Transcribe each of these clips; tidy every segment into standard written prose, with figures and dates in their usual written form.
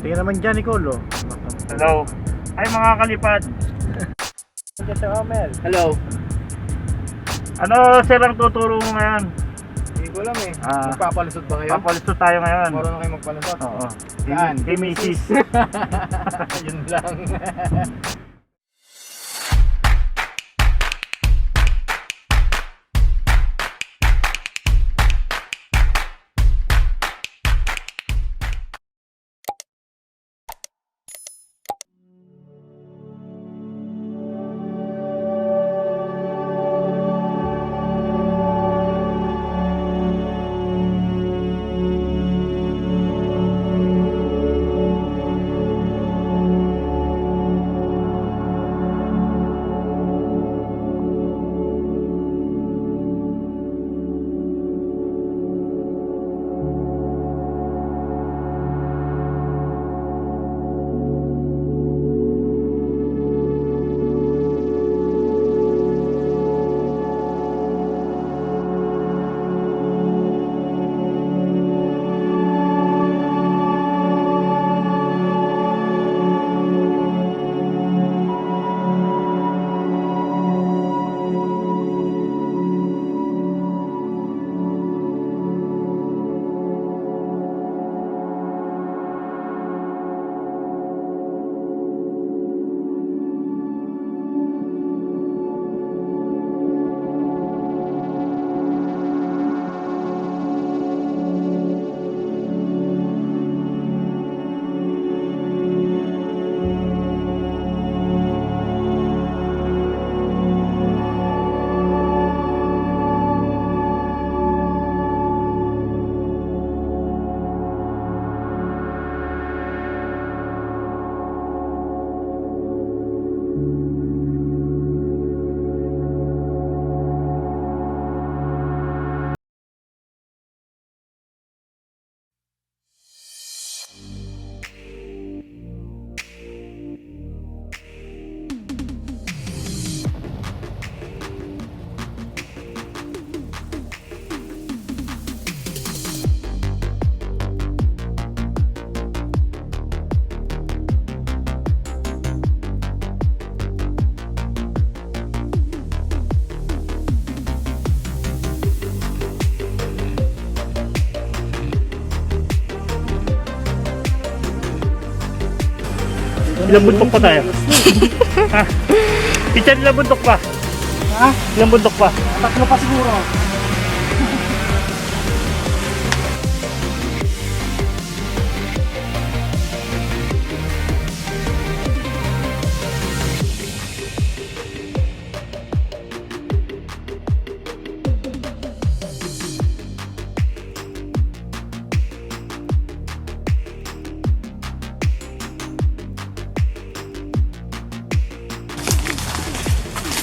Tingnan naman dyan, Nicole. Hello. Ay mga kalipad. Sir Omel. Hello. Ano sir ang tuturo mo ngayon? Hindi ko alam eh. Ah. Magpapalusot ba kayo? Papalusot tayo ngayon. Marunong kayo magpalusot? Oo. Saan? Kay Mrs. Yun lang. Ilang bundok pa tayo? Ha? Pichan, ilang bundok pa? Ha? Ilang bundok pa? Tatlo pa siguro.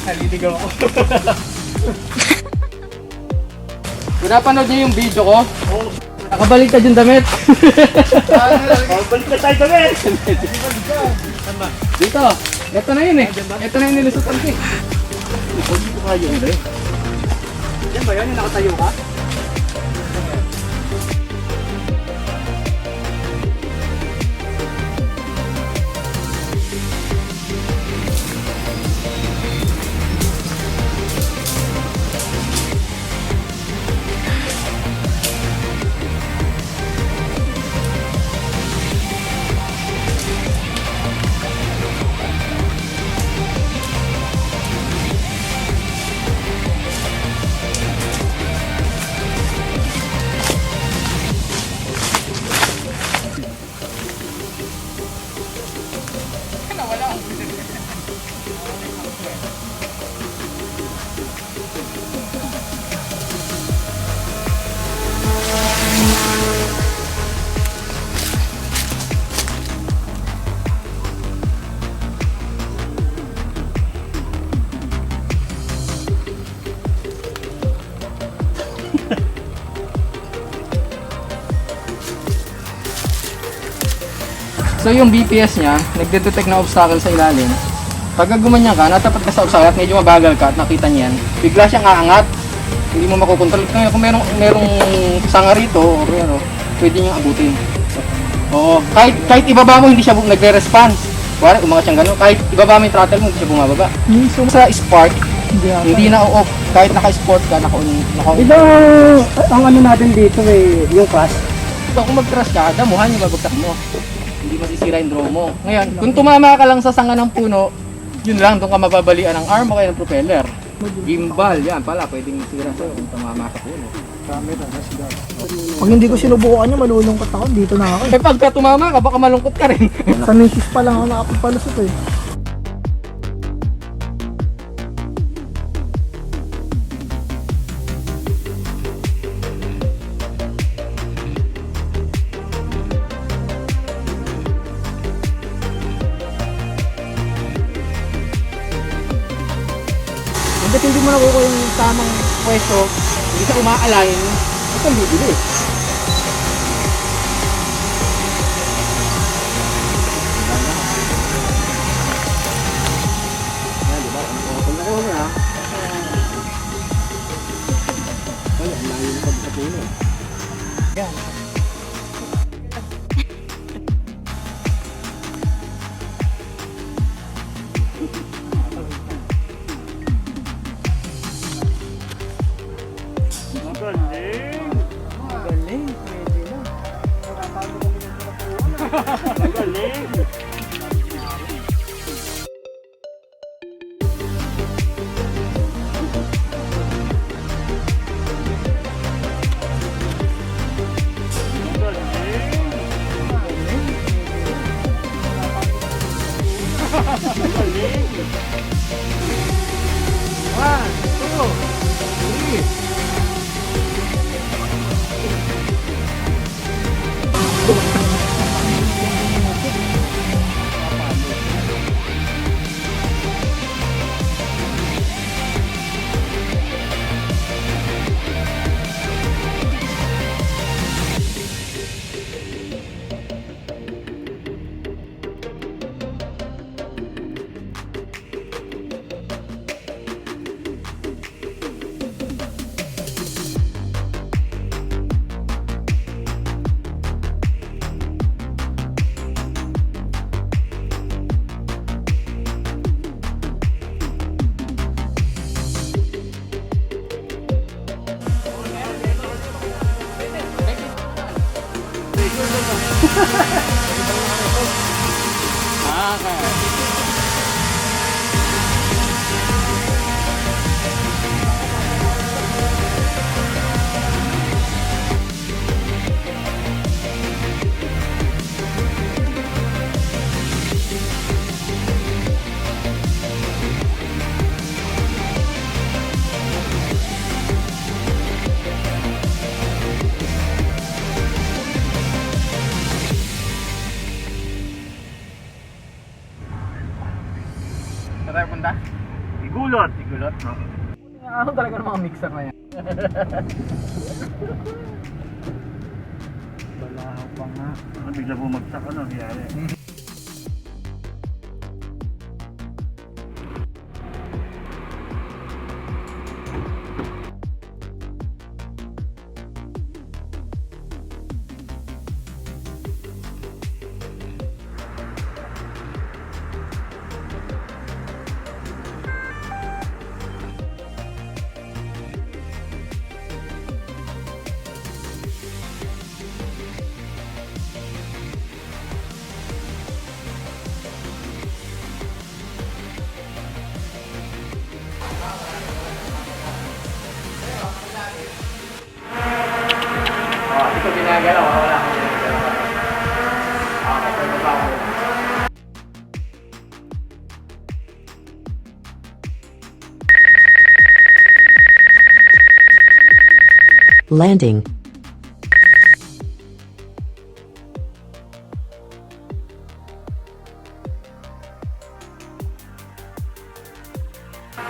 Naliligaw ako. Kung napanood niyo yung video ko, nakabaliktad yung damit. Balik na tayo kami! Dito, ito na yun eh. Ito na yung nilusutan ko eh. Hindi ko kaya yun eh. Yan ba yun? Yung nakatayo ka? So yung BPS niya, nagde-detect na obstacle sa ilalim. Pag gumanyan ka, natapat ka sa obstacle at medyo mabagal ka at nakita niyan, bigla siyang aangat. Hindi mo makokontrol. Kaya kung merong sanga rito, or ano, pwede niyang abutin. Oo, kahit ibaba mo hindi siya nagre-response. Wala, umangat siyang gano'n. Kahit ibaba mo yung throttle mo, hindi siya bumababa. So, Sa Spark, hindi ata. hindi na off. Kahit naka-sport ka, naka-on. Ito, ang ano natin dito yung crash. Kung mag-crash ka, damuhan yung babagsak mo. Hindi masisira yung draw mo. Ngayon, kung tumama ka lang sa sanga ng puno, yun lang, doon ka mababalian ng arm o kaya ng propeller. Gimbal, yan pala, pwedeng masira sa'yo kung tumama ka sa puno. Pag hindi ko sinubukan niya, malulungkot ako. Dito na ako. Eh pagka tumama ka, baka malungkot ka rin. Sa misis pa lang ako nakapagpalusot eh. Hanggat hindi mo nakuha yung tamang pwesto, hindi ka uma-align, huwag kang bibili. Yan, diba? Kung nakuha mo na, wala, ang layo na sa puno. Yan. Magaling. Magaling. Saan tayo punta? Igulot. Igulot, no? Ano talaga ng mga mixer na yan? Balahaw pa nga. Bigla bumagsak, ano, nangyari. Ito ginagalaw, wala akong ginagalaw. Okay, pwede ba ako? Landing.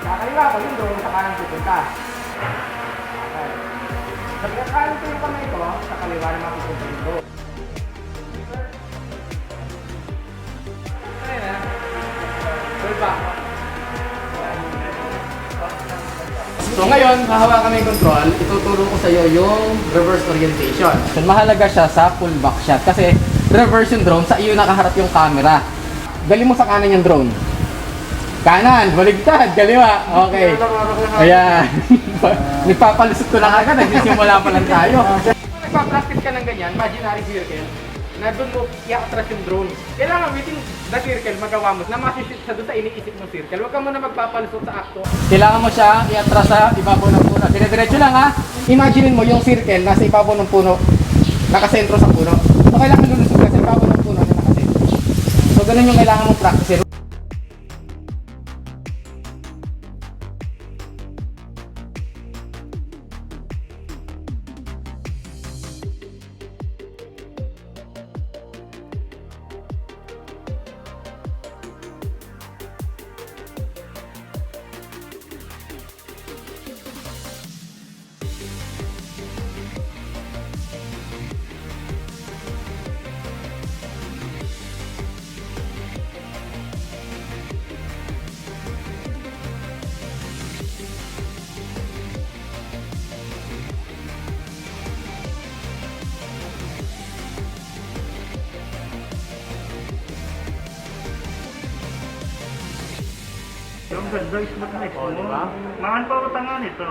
Kakaliwa ko yun doon sa kanan pupunta. Okay. Pagkakalan ko yung kamay ko, sa kaliwa naman pupunta yun doon. Ayun na. Pull back. So ngayon, hahawakan kami yung control, ituturo ko sa iyo yung reverse orientation. So mahalaga siya sa pull back shot kasi reverse yung drone, sa iyo nakaharap yung camera. Gali mo sa kanan yung drone. Kanan, baligtad, kaliwa. Okay. Ayan. Nagpapalusot ko lang agad, nagsisimula pa lang tayo. Kung nagpa-practice ka ng ganyan, imaginary circle, na doon mo i-attract yung drone. Kailangan within the circle, magawa mo na masishoot sa doon sa iniisip mong circle. Huwag ka muna magpapalusot sa akto. Kailangan mo siya i-attract sa ibabaw ng puno. Dire-diretso lang ha. Imagine mo yung circle nasa ibabaw ng puno, nakasentro sa puno. So kailangan lulusot ka sa ibabaw ng puno na nakasentro. So ganun yung kailangan mong practice. Ang ganda, smooth na ito. Mahal pa utangan ito.